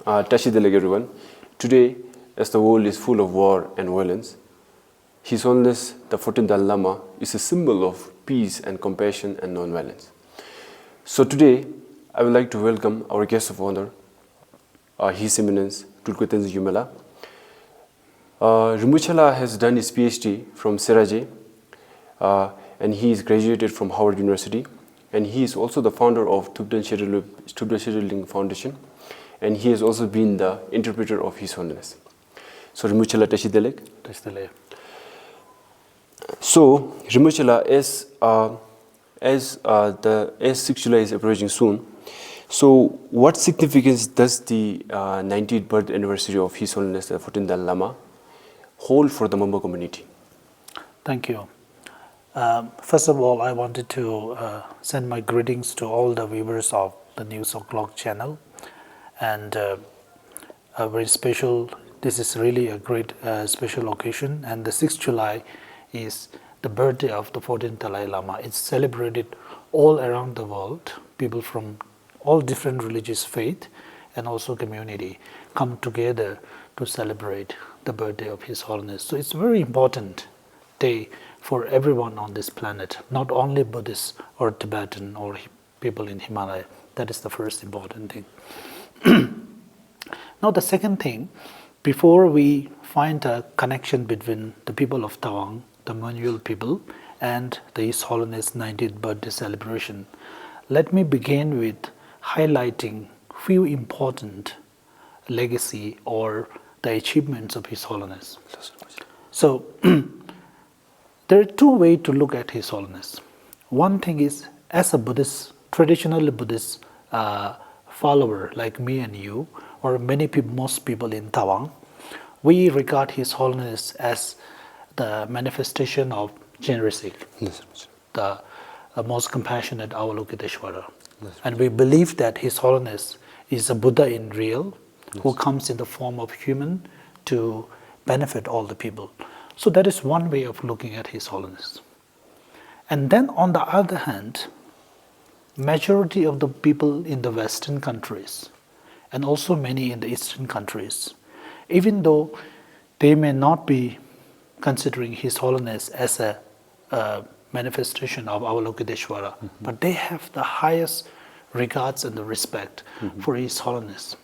𝗲𝗃𝗍𝗃 everyone. Today, as the world is full of war and violence, His Holiness the 14th Dalai Lama is a symbol of peace and compassion and non-violence. So today, I would like to welcome our guest of honor, His Eminence 𝗕𝗶𝗁𝗂𝗍𝗵. 𝗓𝗵𝘁𝗲 has done his PhD from 𝘬𝗂𝗃𝗍, and he is graduated from Howard University, and he is also the founder of 𝗕𝗶𝗁𝗂𝗃 Foundation, and he has also been the interpreter of His Holiness. So 𝗓𝗵𝘁𝗲, So 𝗓𝗵𝘁𝗲, as 𝗧𝗂𝗃 July is approaching soon, so what significance does the 90th birth anniversary of His Holiness the 14th Dalai Lama hold for the Mumbai community? Thank you. First of all, I wanted to send my greetings to all the viewers of the 𝗕𝗶𝗁𝗂𝗃 channel, and a very special. This is really a great special occasion, and the 6th July is the birthday of the 14th Dalai Lama. It's celebrated all around the world. People from all different religious faith and also community come together to celebrate the birthday of His Holiness. So it's a very important day for everyone on this planet, not only Buddhists or Tibetan or people in Himalaya. That is the first important thing. Now the second thing, before we find a connection between the people of Tawang, the manual people, and the His Holiness 90th birthday celebration, let me begin with highlighting few important legacy or the achievements of His Holiness. So there are two ways to look at His Holiness. One thing is, as a Buddhist, traditional Buddhist follower like me and you, or many people, most people in Tawang, we regard His Holiness as the manifestation of generosity, the most compassionate 𝗟𝗺𝗂𝗿𝘇o'clock. And we believe that His Holiness is a Buddha in real, who comes in the form of human to benefit all the people. So that is one way of looking at His Holiness. And then on the other hand, majority of the people in the Western countries, and also many in the Eastern countries, even though they may not be considering His Holiness as a manifestation of 𝗟𝗺𝗂𝗿𝘇o'clock, but they have the highest regards and the respect for His Holiness.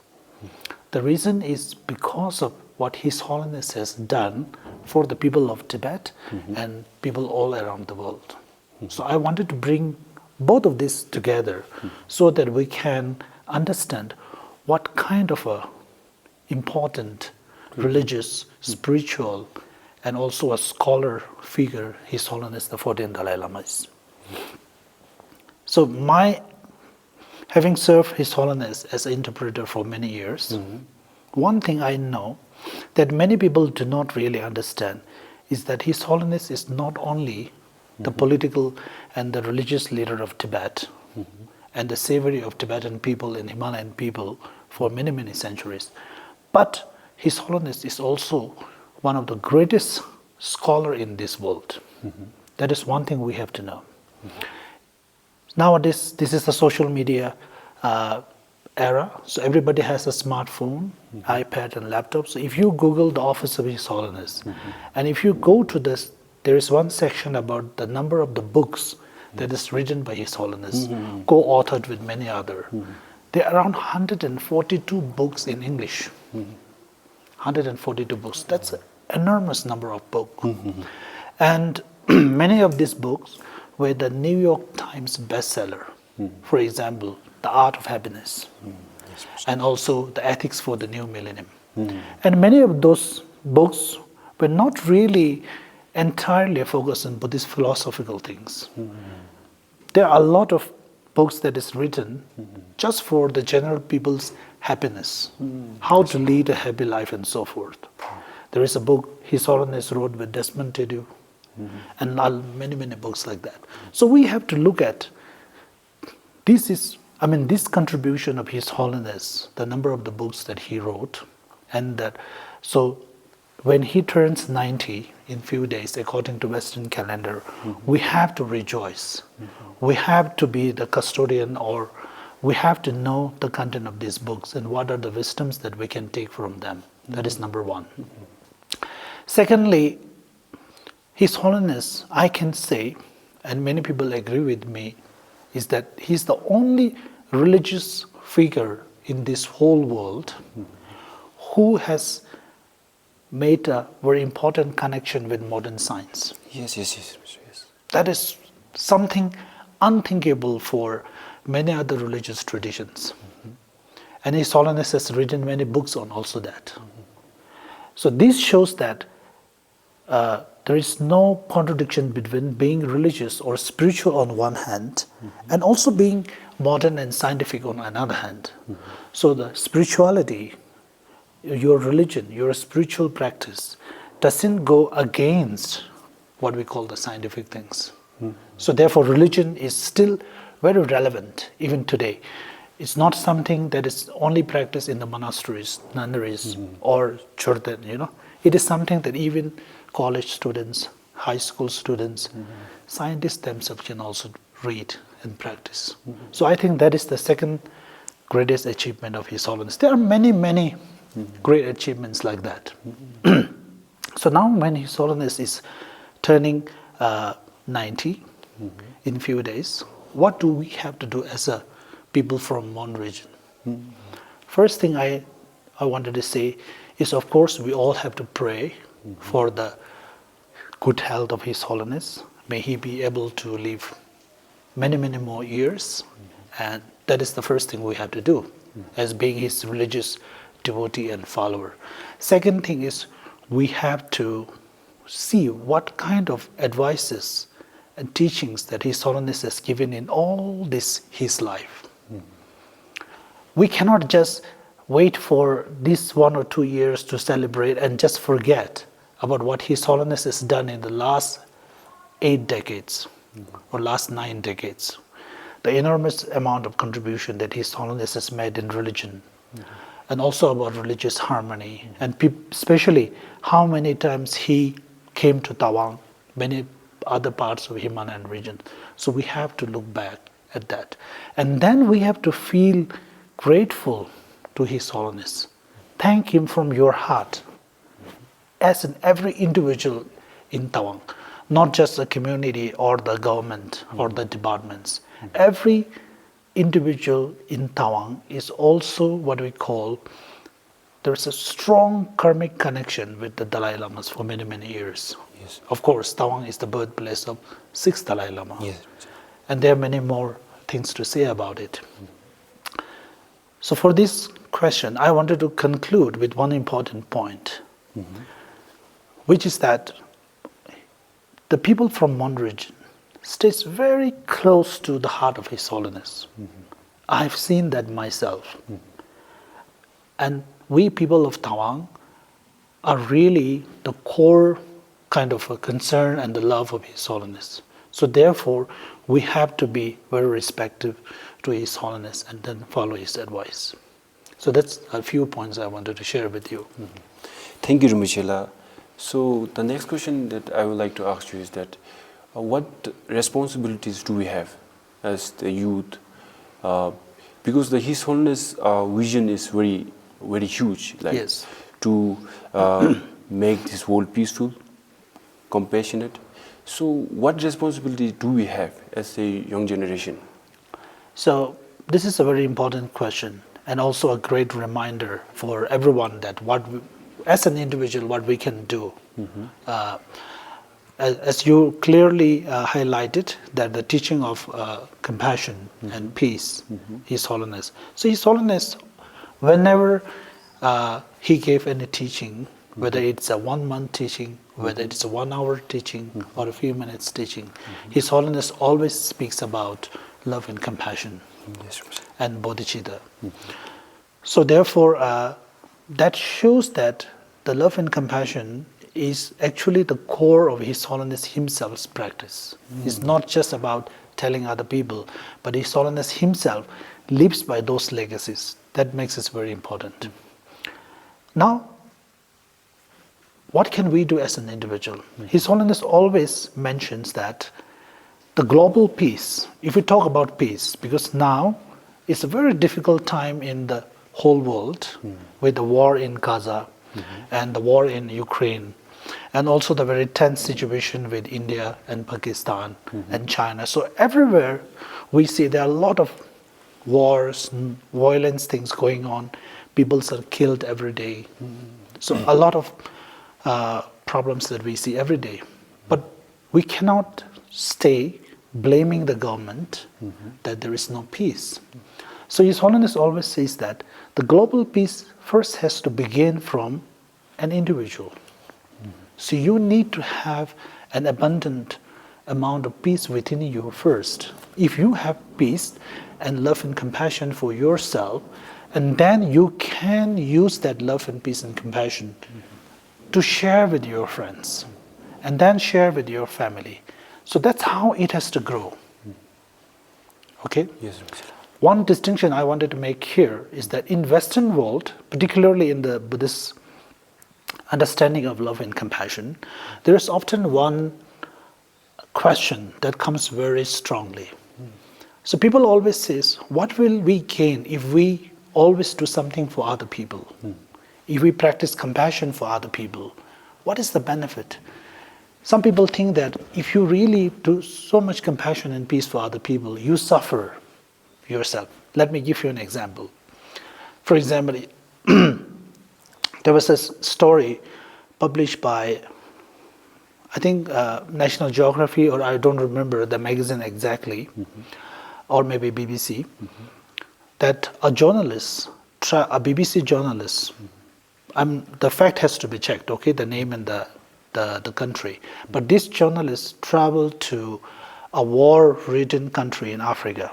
The reason is because of what His Holiness has done for the people of Tibet and people all around the world. So I wanted to bring both of this together so that we can understand what kind of a important religious, spiritual, and also a scholar figure His Holiness the 14th Dalai Lama is. So having served His Holiness as an interpreter for many years, one thing I know that many people do not really understand is that His Holiness is not only the political and the religious leader of Tibet and the savior of Tibetan people and Himalayan people for many, many centuries, but His Holiness is also one of the greatest scholars in this world. That is one thing we have to know. Nowadays, this is the social media era, so everybody has a smartphone, iPad and laptop. So if you Google the office of His Holiness, and if you go to this, there is one section about the number of the books that is written by His Holiness, co-authored with many other. There are around 142 books in English. 142 books. That's an enormous number of books. And many of these books were the New York Times bestseller. For example, The Art of Happiness, and also The Ethics for the New Millennium. And many of those books were not really entirely focused on Buddhist philosophical things. There are a lot of books that is written just for the general people's happiness, how to lead a happy life and so forth. There is a book His Holiness wrote with Desmond Tutu, and many, many books like that. So we have to look at this contribution of His Holiness, the number of the books that he wrote, and that, so when he turns 90 in few days, according to Western calendar, we have to rejoice. We have to be the custodian or we have to know the content of these books and what are the wisdoms that we can take from them. That is number one. Secondly, His Holiness, I can say, and many people agree with me, is that he's the only religious figure in this whole world who has made a very important connection with modern science. Yes. That is something unthinkable for many other religious traditions. And His Holiness has written many books on also that. So this shows that there is no contradiction between being religious or spiritual on one hand and also being modern and scientific on another hand. So the spirituality, your religion, your spiritual practice doesn't go against what we call the scientific things. So therefore religion is still very relevant even today. It's not something that is only practiced in the monasteries, nunneries, or churten, It is something that even college students, high school students, scientists themselves can also read and practice. So I think that is the second greatest achievement of His Holiness. There are many, many great achievements like that. So now when His Holiness is turning 90 in few days, what do we have to do as a people from Mon region? First thing I wanted to say is, of course, we all have to pray for the good health of His Holiness. May he be able to live many, many more years. And that is the first thing we have to do as being his religious devotee and follower. Second thing is we have to see what kind of advices and teachings that His Holiness has given in all this his life. We cannot just wait for this 1 or 2 years to celebrate and just forget about what His Holiness has done in the last 8 decades or last 9 decades. The enormous amount of contribution that His Holiness has made in religion and also about religious harmony, and especially how many times he came to Tawang, many other parts of Himalayan region. So we have to look back at that. And then we have to feel grateful to His Holiness. Thank him from your heart, as in every individual in Tawang, not just the community or the government or the departments. Every individual in Tawang is also what we call, there's a strong karmic connection with the Dalai Lamas for many, many years. Yes. Of course, Tawang is the birthplace of 6th Dalai Lama. Yes. And there are many more things to say about it. So for this question, I wanted to conclude with one important point, which is that the people from Mon region stays very close to the heart of His Holiness. I've seen that myself. And we people of Tawang are really the core kind of a concern and the love of His Holiness. So therefore, we have to be very respectful to His Holiness and then follow his advice. So that's a few points I wanted to share with you. Thank you, 𝗓𝗏𝗄. So the next question that I would like to ask you is that what responsibilities do we have as the youth? Because His Holiness vision is very, very huge, like Yes. to make this world peaceful, compassionate. So what responsibility do we have as a young generation? So this is a very important question and also a great reminder for everyone that as an individual, what we can do. As you clearly highlighted, that the teaching of compassion and peace, His Holiness. So His Holiness, whenever he gave any teaching, whether it's a 1-month teaching, whether it's a 1-hour teaching or a few minutes teaching, His Holiness always speaks about love and compassion and bodhicitta. So therefore, that shows that the love and compassion is actually the core of His Holiness himself's practice. It's not just about telling other people, but His Holiness himself lives by those legacies. That makes it very important. Now, what can we do as an individual? His Holiness always mentions that the global peace, if we talk about peace, because now it's a very difficult time in the whole world with the war in Gaza and the war in Ukraine, and also the very tense situation with India and Pakistan and China. So everywhere we see there are a lot of wars, violence, things going on. People are killed every day. So a lot of problems that we see every day. But we cannot stay blaming the government that there is no peace. So His Holiness always says that the global peace first has to begin from an individual. So you need to have an abundant amount of peace within you first. If you have peace and love and compassion for yourself, and then you can use that love and peace and compassion to share with your friends, and then share with your family. So that's how it has to grow. Okay? Yes. One distinction I wanted to make here is that in Western world, particularly in the Buddhist understanding of love and compassion, there is often one question that comes very strongly. So people always say, what will we gain if we always do something for other people? If we practice compassion for other people, what is the benefit? Some people think that if you really do so much compassion and peace for other people, you suffer yourself. Let me give you an example. For example, there was a story published by, I think, National Geography, or I don't remember the magazine exactly, or maybe BBC, that a journalist, a BBC journalist, the fact has to be checked, okay, the name and the country, but this journalist traveled to a war-ridden country in Africa.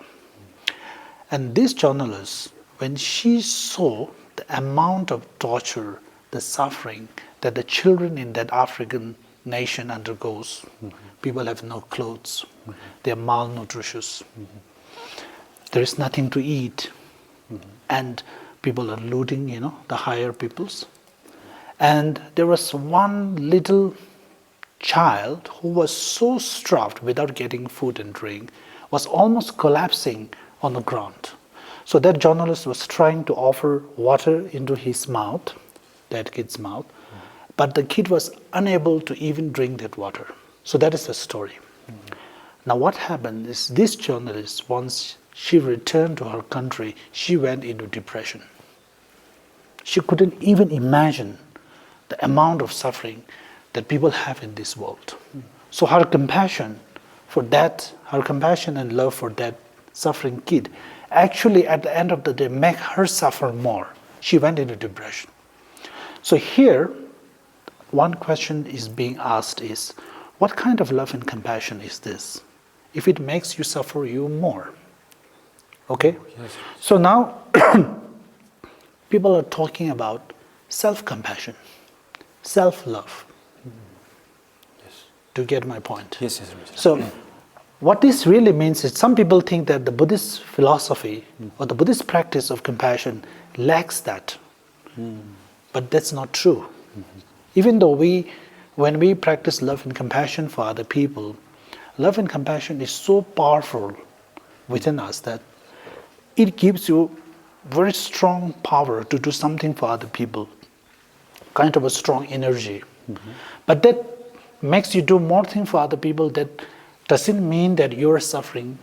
And this journalist, when she saw the amount of torture, the suffering that the children in that African nation undergoes, people have no clothes, they are malnutritious, there is nothing to eat, and people are looting, the higher peoples. And there was one little child who was so starved without getting food and drink, was almost collapsing on the ground. So that journalist was trying to offer water into his mouth, that kid's mouth, but the kid was unable to even drink that water. So that is the story. Now what happened is this journalist, once she returned to her country, she went into depression. She couldn't even imagine the amount of suffering that people have in this world. So her compassion for that, her compassion and love for that suffering kid, actually at the end of the day make her suffer more. She went into depression. So here, one question is being asked is, what kind of love and compassion is this? If it makes you suffer you more. Okay? Yes. So now, people are talking about self-compassion, self-love. Yes. Do you get my point? Yes. So, what this really means is some people think that the Buddhist philosophy or the Buddhist practice of compassion lacks that. But that's not true. Even though when we practice love and compassion for other people, love and compassion is so powerful within us that it gives you very strong power to do something for other people, kind of a strong energy. But that makes you do more things for other people. That doesn't mean that you're suffering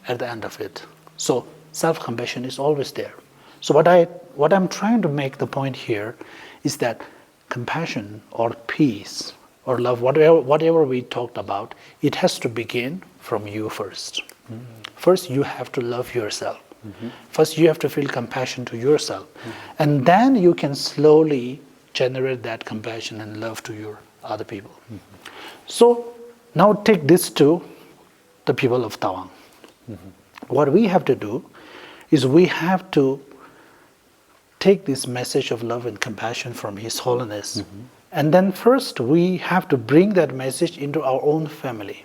at the end of it. So self-compassion is always there. So what I'm trying to make the point here is that compassion or peace or love, whatever we talked about, it has to begin from you first. First, you have to love yourself. First, you have to feel compassion to yourself. And then you can slowly generate that compassion and love to your other people. So now take this to the people of Tawang. What we have to do is we have to take this message of love and compassion from His Holiness. And then first we have to bring that message into our own family.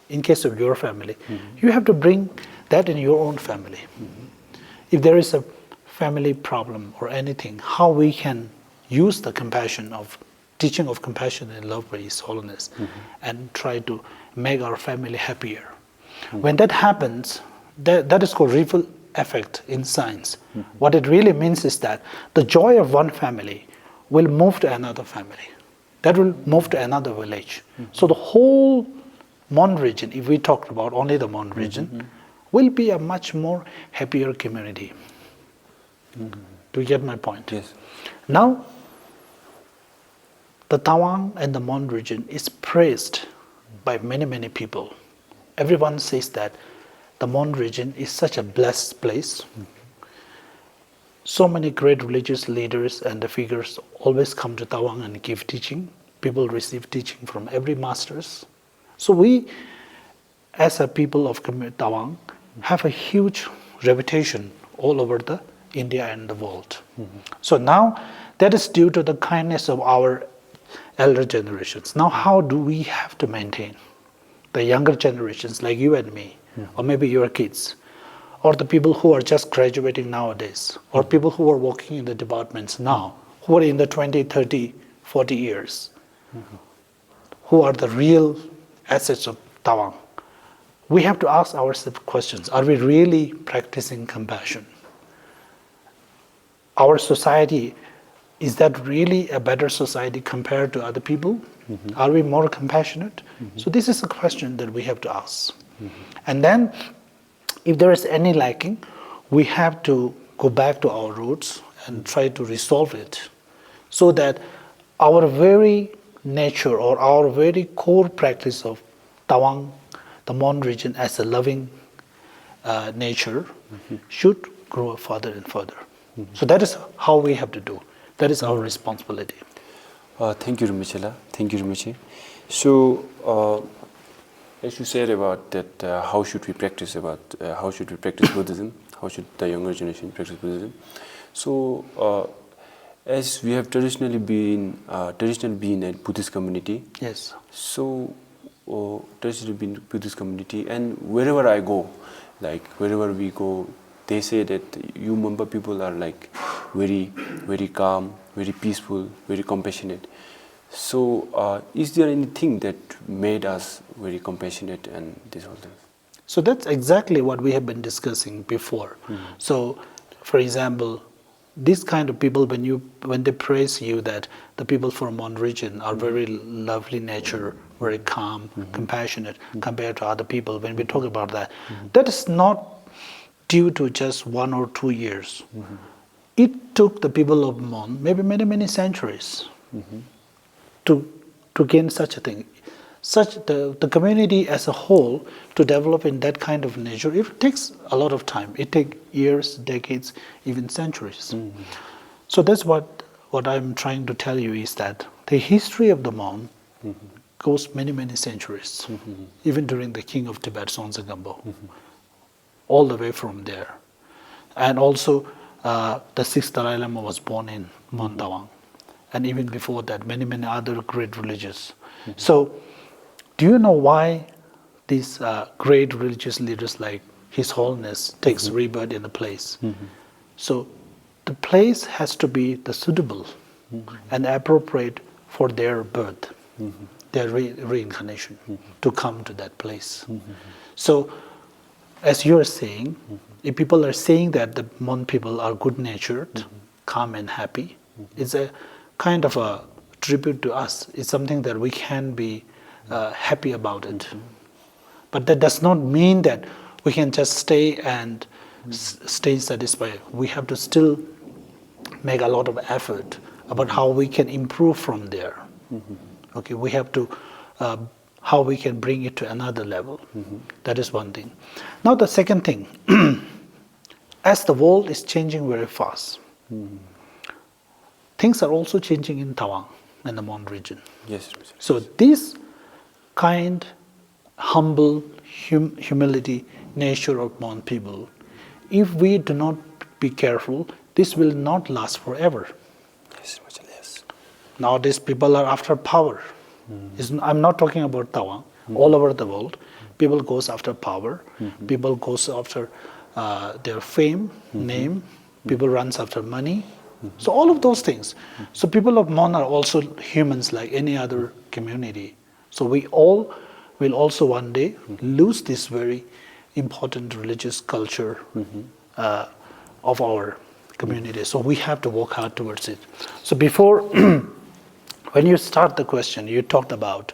In case of your family, you have to bring that in your own family. If there is a family problem or anything, how we can use the compassion of teaching of compassion and love by His Holiness and try to make our family happier. When that happens, that is called effect in science. What it really means is that the joy of one family will move to another family. That will move to another village. So the whole Mon region, if we talk about only the Mon region, will be a much more happier community. Do you get my point? Yes. Now, the Tawang and the Mon region is praised by many, many people. Everyone says that the Mon region is such a blessed place. So many great religious leaders and the figures always come to Tawang and give teaching. People receive teaching from every masters. So we, as a people of Tawang, have a huge reputation all over the India and the world. So now, that is due to the kindness of our elder generations. Now, how do we have to maintain the younger generations like you and me, or maybe your kids, or the people who are just graduating nowadays, or people who are working in the departments now, who are in the 20, 30, 40 years, who are the real assets of Tawang? We have to ask ourselves questions. Are we really practicing compassion? Our society, is that really a better society compared to other people? Are we more compassionate? So this is a question that we have to ask. And then, if there is any lacking, we have to go back to our roots and try to resolve it, so that our very nature or our very core practice of Tawang, the Mon region as a loving nature, should grow further and further. So that is how we have to do. That is our responsibility. Thank you, Rinpoche. Thank you, Rinpoche. So, as you said about that, how should we practice Buddhism? How should the younger generation practice Buddhism? So, as we have traditionally been a Buddhist community. Yes. So, traditionally been Buddhist community, and wherever I go, like wherever we go, they say that you Mamba people are like very, very calm, very peaceful, very compassionate. So, is there anything that made us very compassionate and this whole thing? So that's exactly what we have been discussing before. So, for example, these kind of people, when they praise you that the people from Mon region are very lovely nature, very calm, compassionate compared to other people, when we talk about that, that is not due to just 1 or 2 years. It took the people of Mon maybe many, many centuries to gain such a thing. The community as a whole to develop in that kind of nature, it takes a lot of time. It takes years, decades, even centuries. So that's what I'm trying to tell you is that the history of the Mon goes many, many centuries, even during the king of Tibet, 𝗬𝗪𝗓𝗪, all the way from there. And also the 6th Dalai Lama was born in Mon Tawang. And even before that, many, many other great religious. So, do you know why these great religious leaders like His Holiness takes rebirth in the place? So, the place has to be the suitable and appropriate for their birth, their reincarnation, to come to that place. So, as you are saying, if people are saying that the Mon people are good-natured, calm and happy, it's a kind of a tribute to us. It's something that we can be happy about it. But that does not mean that we can just stay and stay satisfied. We have to still make a lot of effort about how we can improve from there. Okay, we have to, how we can bring it to another level. That is one thing. Now the second thing, as the world is changing very fast, things are also changing in Tawang and the Mon region. Yes. So this kind, humble, humility nature of Mon people, if we do not be careful, this will not last forever. Yes. Nowadays people are after power. I'm not talking about Tawang. All over the world, people goes after power. People goes after their fame, name. People runs after money. So all of those things. So people of Mon are also humans like any other community. So we all will also one day lose this very important religious culture of our community. So we have to work hard towards it. So before, when you start the question, you talked about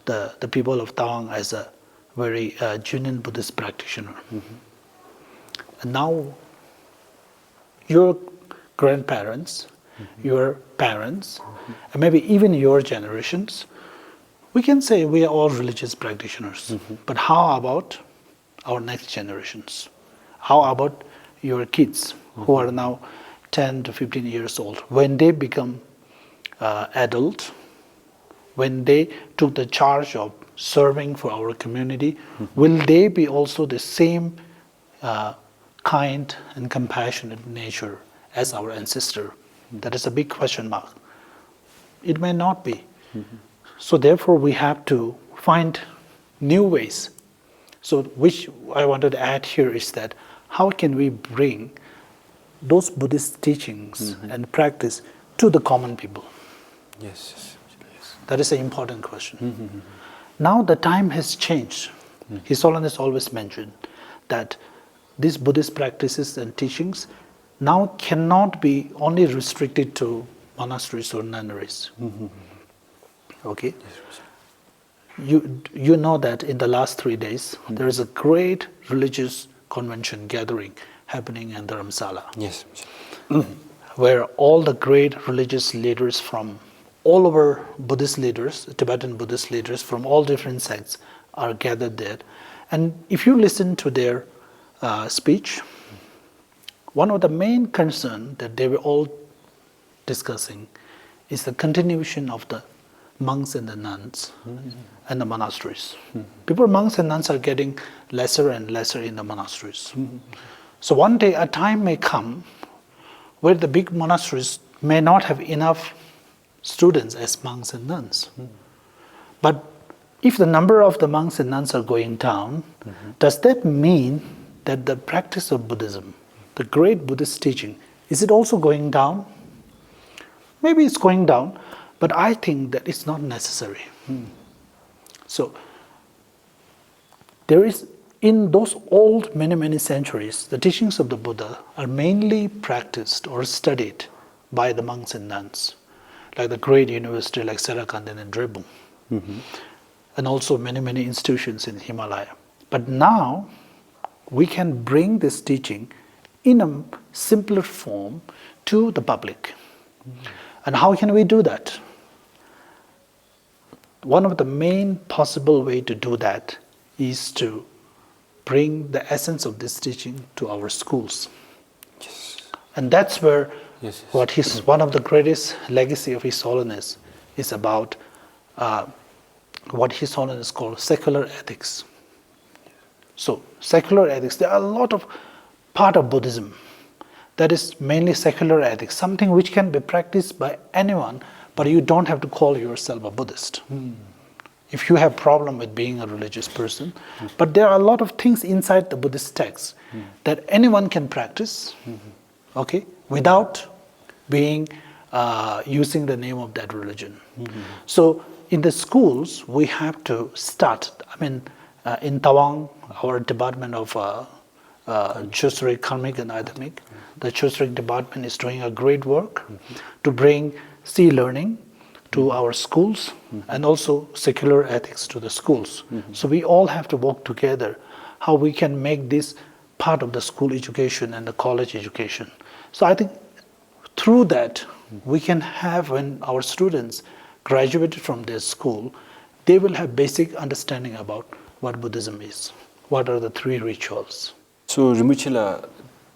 the people of Tawang as a very genuine Buddhist practitioner. And now your grandparents, your parents, and maybe even your generations, we can say we are all religious practitioners. But how about our next generations? How about your kids who are now 10 to 15 years old? When they become adult, when they took the charge of serving for our community, will they be also the same kind and compassionate nature as our ancestor? That is a big question mark. It may not be. So therefore we have to find new ways. So which I wanted to add here is that how can we bring those Buddhist teachings and practice to the common people? Yes. That is an important question. Now the time has changed. His Holiness always mentioned that these Buddhist practices and teachings now cannot be only restricted to monasteries or nunneries. Okay? You know that in the last 3 days, there is a great religious convention gathering happening in Dharamsala. Yes. Where all the great religious leaders from all over Buddhist leaders, Tibetan Buddhist leaders from all different sects are gathered there. And if you listen to their speech, one of the main concerns that they were all discussing is the continuation of the monks and the nuns and the monasteries. People, monks and nuns are getting lesser and lesser in the monasteries. So one day a time may come where the big monasteries may not have enough students as monks and nuns. But if the number of the monks and nuns are going down, does that mean that the practice of Buddhism, the great Buddhist teaching, is it also going down? Maybe it's going down, but I think that it's not necessary. So there is, in those old many centuries, the teachings of the Buddha are mainly practiced or studied by the monks and nuns, like the great university like Sarakanden and Drebung, and also many institutions in Himalaya. But now we can bring this teaching in a simpler form to the public. And how can we do that? One of the main possible way to do that is to bring the essence of this teaching to our schools. And that's where one of the greatest legacy of His Holiness is about what His Holiness calls secular ethics. So secular ethics, there are a lot of part of Buddhism that is mainly secular ethics, something which can be practiced by anyone, but you don't have to call yourself a Buddhist. If you have problem with being a religious person, but there are a lot of things inside the Buddhist text that anyone can practice, okay, without being using the name of that religion. So in the schools, we have to start. I mean, in Tawang, our department of 𝗓𝗔 karmic and adamic, the 𝗓𝗔 department is doing a great work to bring sea learning to our schools and also secular ethics to the schools. So we all have to work together how we can make this part of the school education and the college education. So I think through that we can have, when our students graduated from their school, they will have basic understanding about what Buddhism is, what are the 3 rituals. So Rinpoche,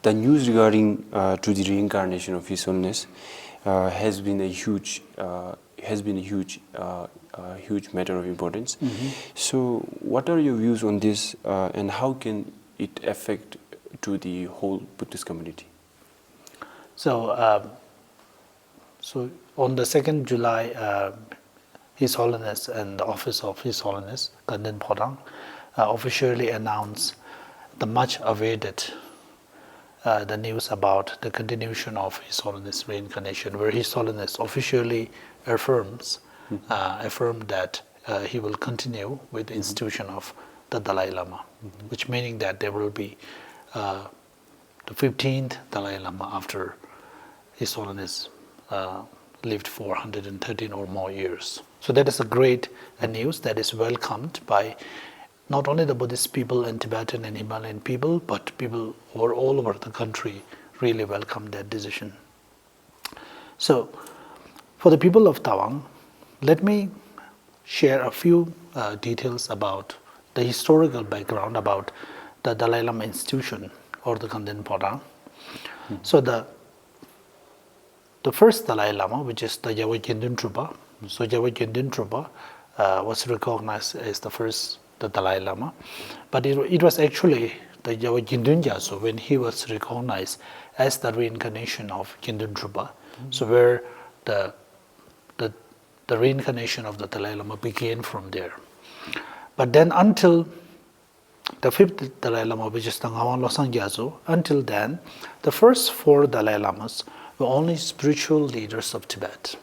the news regarding to the reincarnation of His Holiness has been a huge matter of importance. So what are your views on this, and how can it affect to the whole Buddhist community? So, so on the 2nd July, His Holiness and the Office of His Holiness, Kanden Phorang, officially announced the much awaited the news about the continuation of His Holiness reincarnation, where His Holiness officially affirmed that he will continue with the institution of the Dalai Lama, which meaning that there will be the 15th Dalai Lama after His Holiness lived for 113 or more years. So that is a great news that is welcomed by not only the Buddhist people and Tibetan and Himalayan people, but people who are all over the country really welcomed that decision. So for the people of Tawang, let me share a few details about the historical background about the Dalai Lama institution or the Kanden Podang. So the first Dalai Lama, which is the 𝗲𝗂𝗃𝗵𝗂𝗏, so 𝗲𝗂𝗃𝗵𝗵𝗏 was recognized as the Dalai Lama, but it was actually the 𝗲𝗂𝗃𝗵𝗂𝗃 when he was recognized as the reincarnation of 𝗃𝗵𝗃𝗏. So where the reincarnation of the Dalai Lama began from there. But then until the 5th Dalai Lama, which is the 𝗗𝗹𝗶 Losang Gyatso, until then, the first 4 Dalai Lamas were only spiritual leaders of Tibet.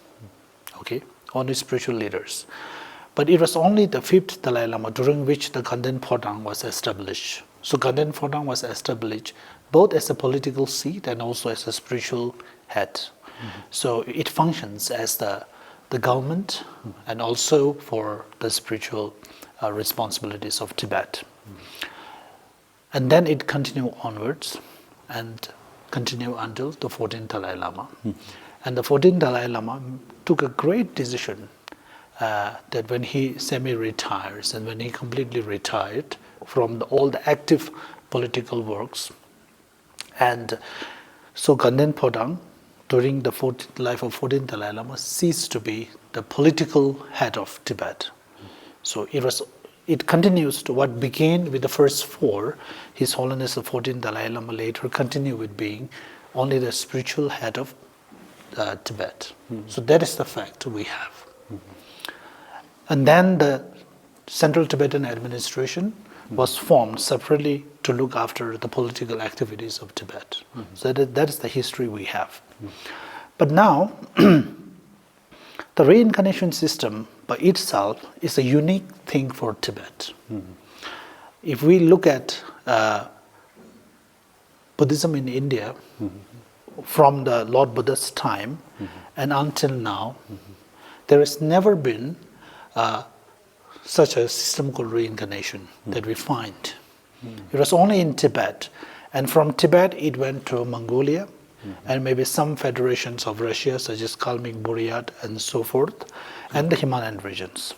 Okay, only spiritual leaders. But it was only the 5th Dalai Lama during which the Kanden Podang was established. So Kanden Podang was established both as a political seat and also as a spiritual head. So it functions as the government and also for the spiritual responsibilities of Tibet. And then it continued onwards and continued until the 14th Dalai Lama. And the 14th Dalai Lama took a great decision that when he semi-retires and when he completely retired from all the active political works, and so Kanden Podang, during the life of 14th Dalai Lama, ceased to be the political head of Tibet. So it continues to what began with the first 4. His Holiness the 14th Dalai Lama later continued with being only the spiritual head of Tibet. So that is the fact we have. And then the Central Tibetan Administration was formed separately to look after the political activities of Tibet. So that is the history we have. But now, the reincarnation system by itself is a unique thing for Tibet. If we look at Buddhism in India, from the Lord Buddha's time and until now, there has never been such a system called reincarnation that we find. It was only in Tibet, and from Tibet it went to Mongolia, and maybe some federations of Russia such as Kalmyk, Buryat and so forth, and the Himalayan regions.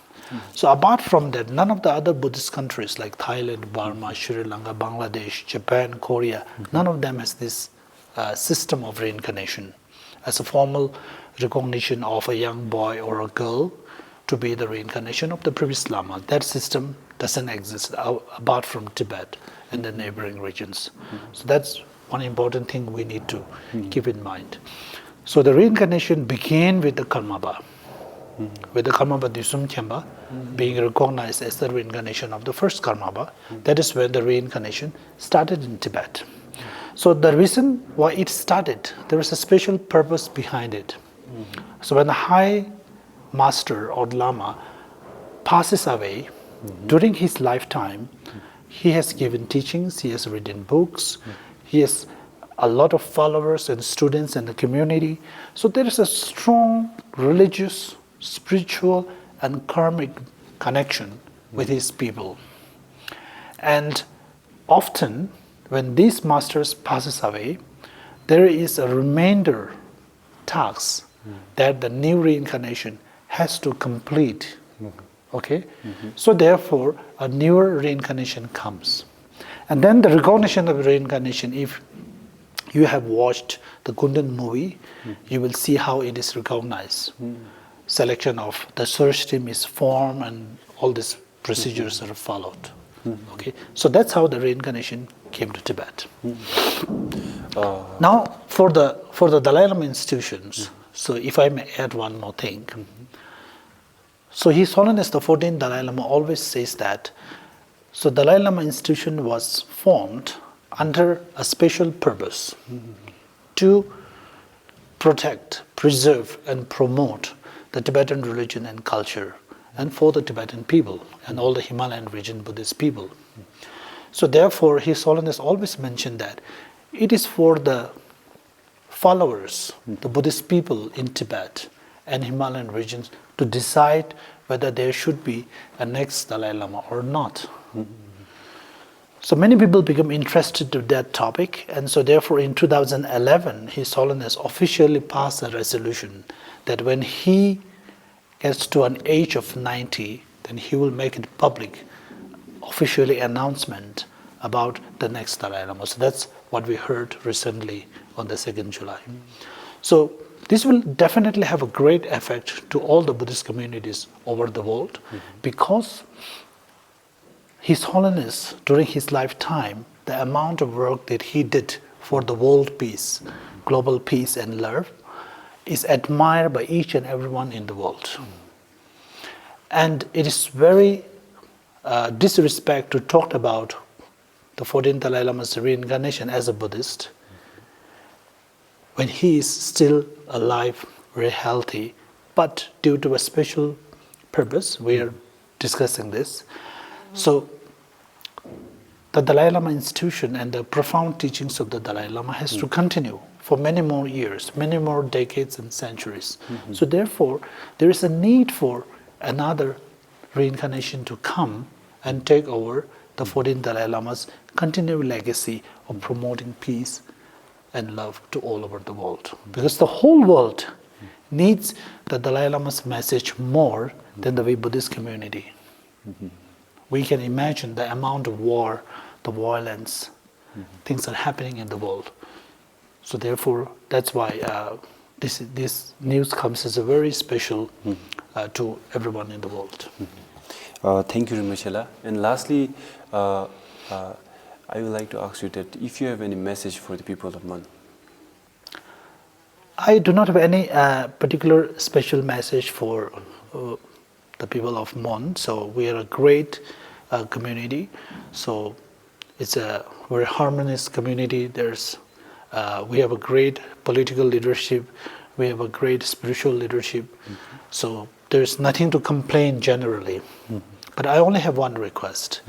So apart from that, none of the other Buddhist countries like Thailand, Burma, Sri Lanka, Bangladesh, Japan, Korea, none of them has this system of reincarnation as a formal recognition of a young boy or a girl to be the reincarnation of the previous Lama. That system doesn't exist apart from Tibet and the neighboring regions. So that's one important thing we need to keep in mind. So the reincarnation began with the 𝗕𝗏𝗹, with the 𝗕𝗏𝗹𝗂𝗃𝗵 being recognized as the reincarnation of the first 𝗕𝗏𝗹. That is when the reincarnation started in Tibet. So the reason why it started, there was a special purpose behind it. So when the high master or Lama passes away, during his lifetime, he has given teachings, he has written books, he has a lot of followers and students in the community. So there is a strong religious, spiritual and karmic connection with his people. And often when these masters passes away, there is a remainder task that the new reincarnation has to complete. Okay? So therefore, a newer reincarnation comes. And then the recognition of reincarnation, if you have watched the Kundan movie, you will see how it is recognized. Selection of the search team is formed and all these procedures are followed. Okay? So that's how the reincarnation came to Tibet. Now, for the Dalai Lama institutions, so if I may add one more thing. So His Holiness the 14th Dalai Lama always says that, so Dalai Lama institution was formed under a special purpose to protect, preserve and promote the Tibetan religion and culture and for the Tibetan people and all the Himalayan region Buddhist people. So therefore His Holiness always mentioned that it is for the followers, the Buddhist people in Tibet and Himalayan regions to decide whether there should be a next Dalai Lama or not. So many people become interested in that topic, and so therefore in 2011, His Holiness officially passed a resolution that when he gets to an age of 90, then he will make it public, officially announcement about the next Dalai Lama. So that's what we heard recently on the 2nd July. So this will definitely have a great effect to all the Buddhist communities over the world, because His Holiness, during his lifetime, the amount of work that he did for the world peace, global peace and love, is admired by each and everyone in the world. And it is very disrespect to talk about the 14th Dalai Lama's reincarnation as a Buddhist when he is still alive, very healthy, but due to a special purpose, we are discussing this. So the Dalai Lama institution and the profound teachings of the Dalai Lama has to continue for many more years, many more decades and centuries. So therefore, there is a need for another reincarnation to come and take over the 14th Dalai Lama's continued legacy of promoting peace and love to all over the world. Because the whole world needs the Dalai Lama's message more than the way Buddhist community. We can imagine the amount of war, the violence, things are happening in the world. So therefore, that's why this news comes as a very special to everyone in the world. Thank you, 𝗔𝗵𝗃𝗏. And lastly, I would like to ask you that if you have any message for the people of Mon. I do not have any particular special message for the people of Mon. So we are a great community. So it's a very harmonious community. We have a great political leadership. We have a great spiritual leadership. So there's nothing to complain generally. But I only have one request,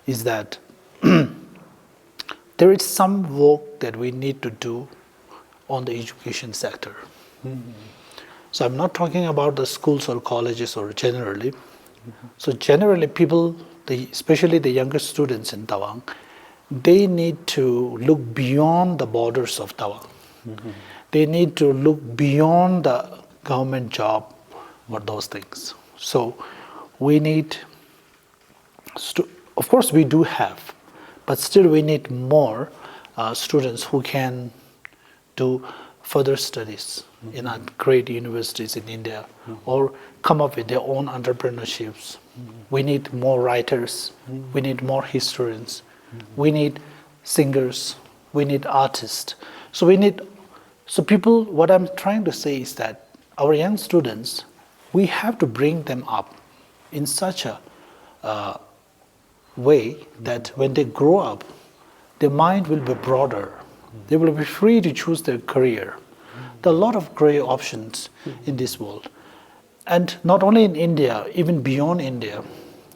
is that there is some work that we need to do on the education sector. So I'm not talking about the schools or colleges or generally. So generally people, especially the younger students in Tawang, they need to look beyond the borders of Tawang. They need to look beyond the government job or those things. So we need, of course we do have, but still we need more students who can do further studies in great universities in India or come up with their own entrepreneurships. We need more writers, we need more historians, we need singers, we need artists. So people, what I'm trying to say is that our young students, we have to bring them up in such a way that when they grow up, their mind will be broader. They will be free to choose their career. There are a lot of career options in this world. And not only in India, even beyond India,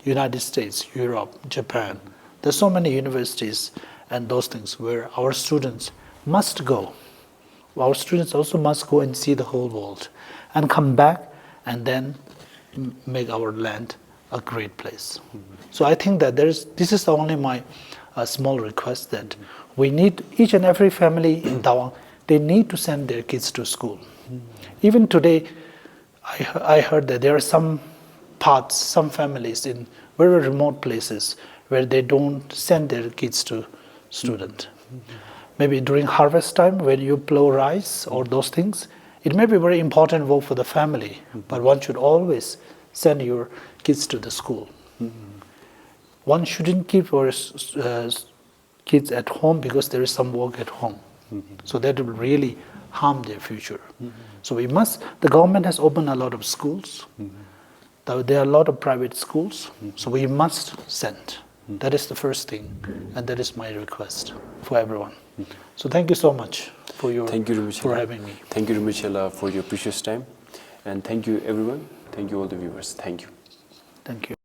United States, Europe, Japan, there's so many universities and those things where our students must go. Our students also must go and see the whole world and come back and then make our land a great place. So I think that this is only my small request, that we need each and every family in Tawang, they need to send their kids to school. Even today, I heard that there are some parts, some families in very remote places where they don't send their kids to student. Maybe during harvest time, when you plow rice or those things, it may be very important work for the family, but one should always send your kids to the school. One shouldn't keep our kids at home because there is some work at home. So that will really harm their future. So the government has opened a lot of schools. There are a lot of private schools, so we must send. That is the first thing, and that is my request for everyone. So thank you so much for having me. Thank you, 𝗔𝗵𝗃𝗏, for your precious time. And thank you, everyone. Thank you, all the viewers. Thank you. Thank you.